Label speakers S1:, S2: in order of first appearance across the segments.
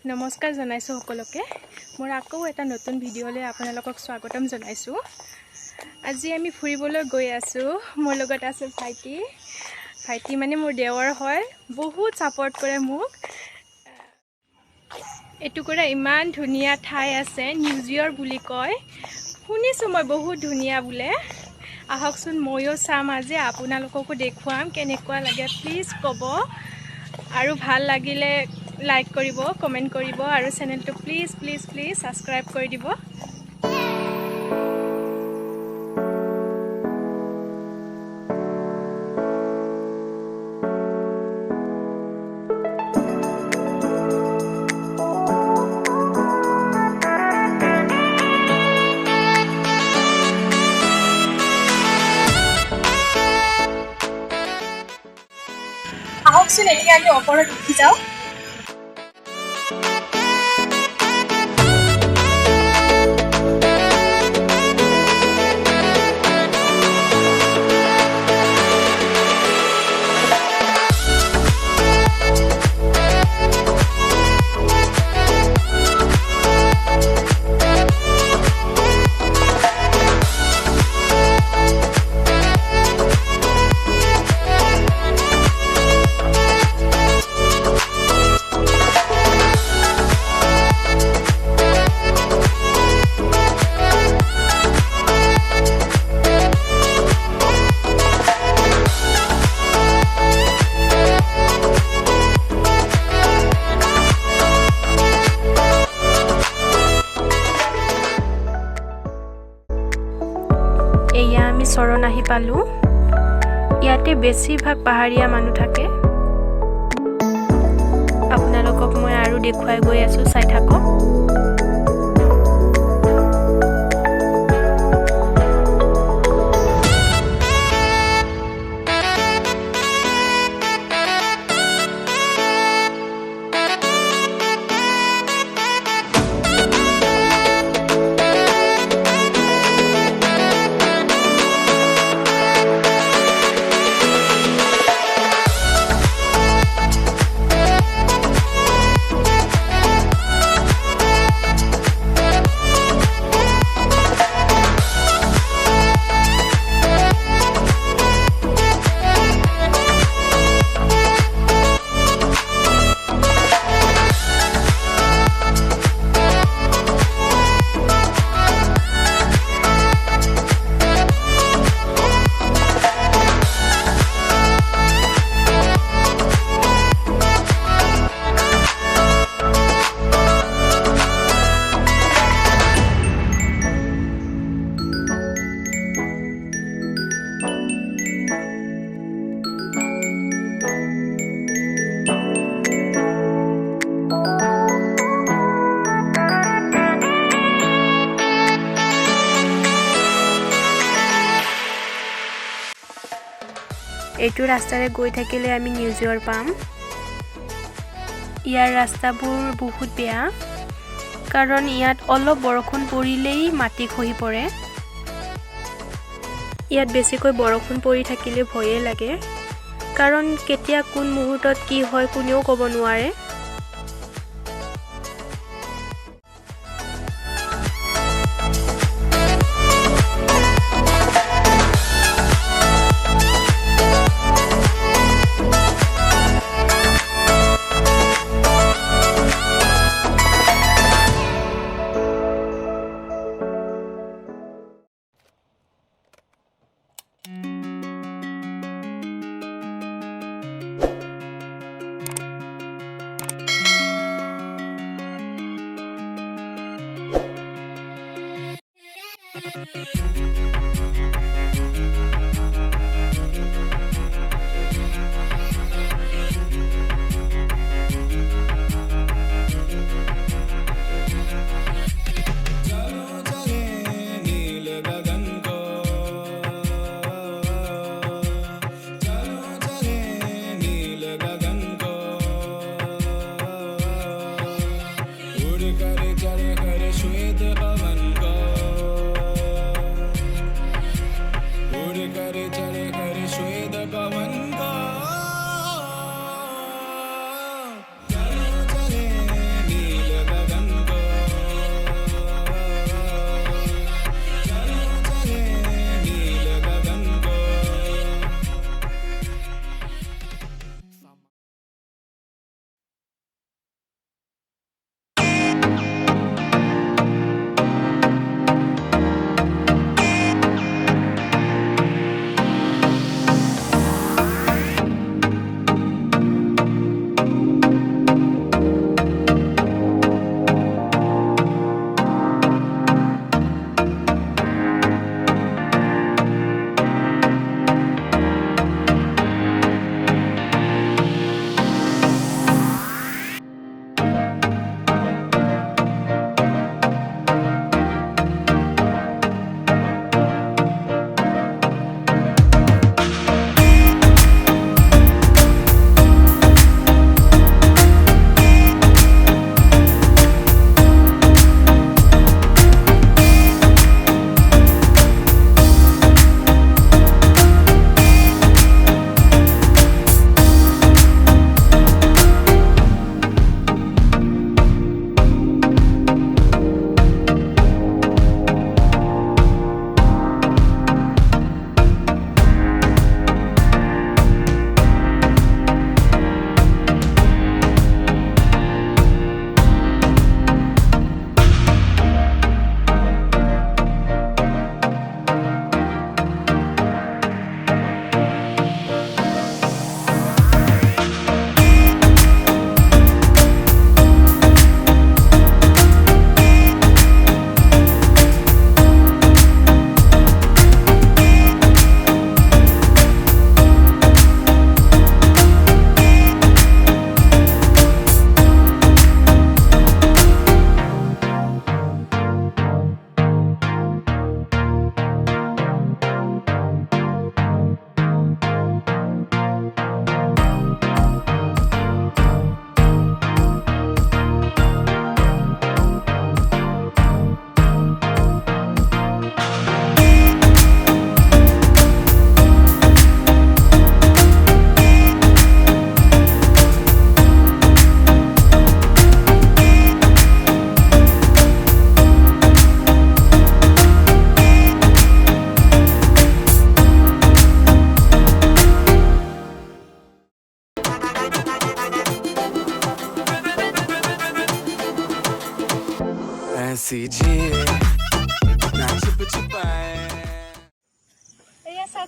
S1: নমস্কাৰ জনাইছো সকলোকে মোৰ আকৌ এটা নতুন ভিডিঅ'লৈ আপোনালোকক স্বাগতম জনাইছো। আজি আমি ফুৰিবলৈ গৈ আছো। মোৰ লগত আছে ভাইটি মানে মোৰ দেৱৰ হয়। বহুত সাপোৰ্ট কৰে মোক। এটুকুৰা ইমান ধুনীয়া ঠাই আছে, নিউজিয়ৰ বুলি কয়। শুনিছো মই বহুত ধুনীয়া বোলে। আহকচোন ময়ো চাম, আজি আপোনালোককো দেখুৱাম কেনেকুৱা লাগে। প্লিজ ক'ব আৰু ভাল লাগিলে লাইক কৰিব, কমেন্ট কৰিব আৰু চেনেলটো প্লিজ সাবস্ক্ৰাইব কৰি দিব। আহকচোন এতিয়া আমি ওপৰত উঠি যাওঁ। এয়া আমি চৰণ আহি পালো। ইয়াতে বেছিভাগ পাহাৰীয়া মানুহ থাকে। আপোনালোকক মই আৰু দেখুৱাই গৈ আছো, চাই থাকক। এইটো ৰাস্তাৰে গৈ থাকিলে আমি নিউজিয়ৰ পাম। ইয়াৰ ৰাস্তাবোৰ বহুত বেয়া, কাৰণ ইয়াত অলপ বৰষুণ পৰিলেই মাটি খহি পৰে। ইয়াত বেছিকৈ বৰষুণ পৰি থাকিলে ভয়ে লাগে, কাৰণ কেতিয়া কোন মুহূৰ্তত কি হয় কোনেও ক'ব নোৱাৰে।
S2: कर चढ़ कर श्वेत पवन का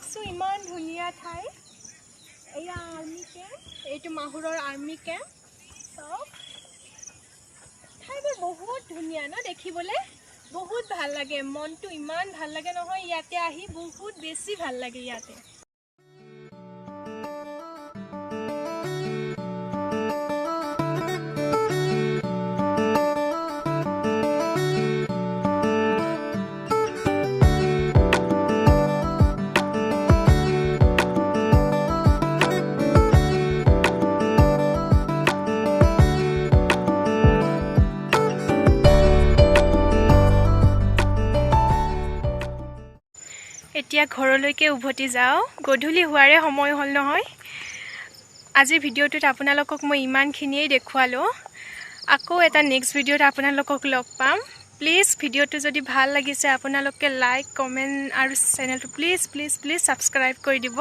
S1: চাওকচোন ইমান ধুনীয়া ঠাই এয়া আৰ্মি কেম্প এইটো মাহুৰৰ আৰ্মি কেম্প চাওক ঠাইবোৰ বহুত ধুনীয়া ন দেখিবলৈ বহুত ভাল লাগে মনটো ইমান ভাল লাগে নহয় ইয়াতে আহি বহুত বেছি ভাল লাগে ইয়াতে এতিয়া ঘৰলৈকে উভতি যাওঁ গধূলি হোৱাৰে সময় হ'ল নহয় আজিৰ ভিডিঅ'টোত আপোনালোকক মই ইমানখিনিয়েই দেখুৱালোঁ আকৌ এটা নেক্সট ভিডিঅ'ত আপোনালোকক লগ পাম প্লিজ ভিডিঅ'টো যদি ভাল লাগিছে আপোনালোকে লাইক কমেণ্ট আৰু চেনেলটো প্লিজ প্লিজ প্লিজ ছাবস্ক্ৰাইব কৰি দিব